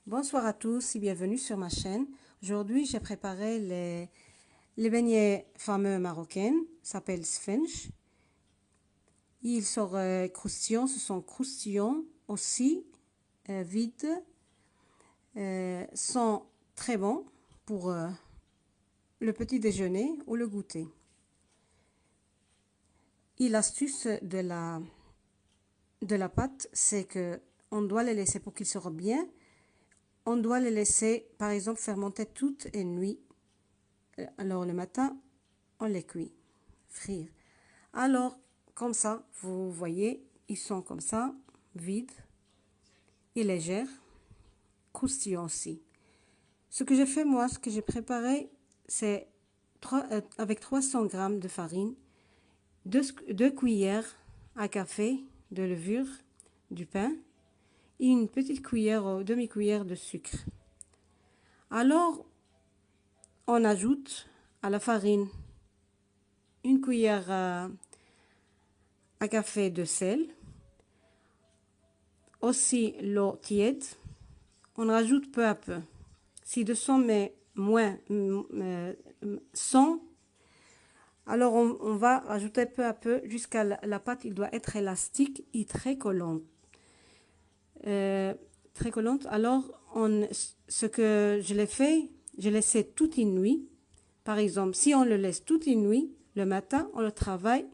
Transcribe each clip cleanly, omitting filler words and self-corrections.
Bonsoir à tous et bienvenue sur ma chaîne. Aujourd'hui, j'ai préparé les beignets fameux marocains, s'appelle Sfench. Ils sont croustillants, ce sont croustillants aussi, vides, sont très bons pour le petit déjeuner ou le goûter. Et l'astuce de la pâte, c'est que on doit les laisser pour qu'ils sortent bien. On doit les laisser, par exemple, fermenter toute une nuit. Alors, le matin, on les cuit, frire. Alors, comme ça, vous voyez, ils sont comme ça, vides et légers, croustillants aussi. Ce que j'ai fait, moi, ce que j'ai préparé, c'est avec 300 g de farine, 2 cuillères à café de levure, du pain, et une petite cuillère ou demi-cuillère de sucre. Alors, on ajoute à la farine une cuillère à café de sel, aussi l'eau tiède. On rajoute peu à peu. Si 200 mais moins 100, alors on va rajouter peu à peu jusqu'à la pâte. Il doit être élastique et très collante. Très collante. Alors, ce que je l'ai fait, je laissé toute une nuit. Par exemple, si on le laisse toute une nuit, le matin, on le travaille.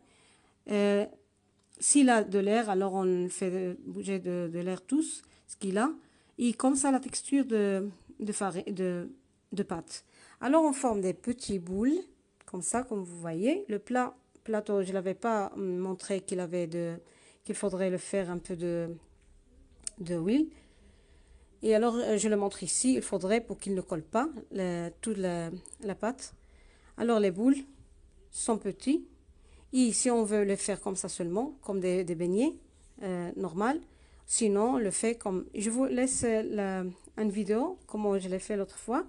S'il a de l'air, alors on fait bouger de l'air tous, ce qu'il a. Et comme ça, la texture de pâte. Alors, on forme des petits boules, comme ça, comme vous voyez. Le plateau, je ne l'avais pas montré qu'il faudrait le faire un peu de huile. Et alors, je le montre ici, il faudrait pour qu'il ne colle pas toute la pâte. Alors, les boules sont petites. Et si on veut le faire comme ça seulement, comme des beignets normal, sinon on le fait comme... Je vous laisse une vidéo, comment je l'ai fait l'autre fois.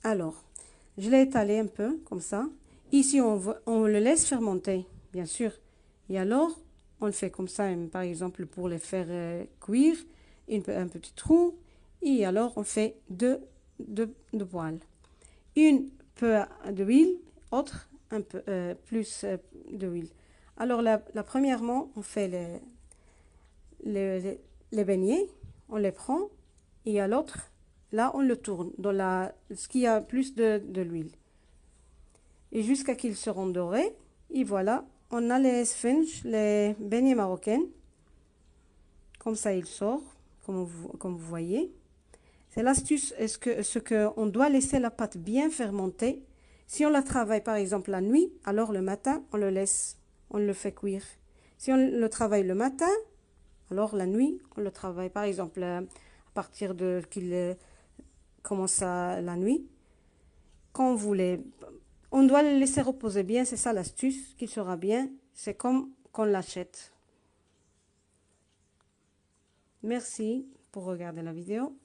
Alors, je l'ai étalé un peu comme ça. Ici, on le laisse fermenter, bien sûr. Et alors, on le fait comme ça, par exemple, pour les faire cuire, un petit trou. Et alors, on fait deux poêles. Une peu d'huile, autre un peu plus d'huile. Alors, premièrement, on fait les beignets, on les prend, et à l'autre, là, on le tourne dans ce qui a plus de l'huile. Et jusqu'à qu'ils seront dorés, et voilà, on a les sfench, les beignets marocains. Comme ça, il sort, comme vous voyez. C'est l'astuce, ce qu'on doit laisser la pâte bien fermentée. Si on la travaille par exemple la nuit, alors le matin, on le laisse, on le fait cuire. Si on le travaille le matin, alors la nuit, on le travaille par exemple à partir de qu'il commence la nuit. Quand vous voulez, on doit le laisser reposer bien, c'est ça l'astuce, qu'il sera bien. C'est comme qu'on l'achète. Merci pour regarder la vidéo.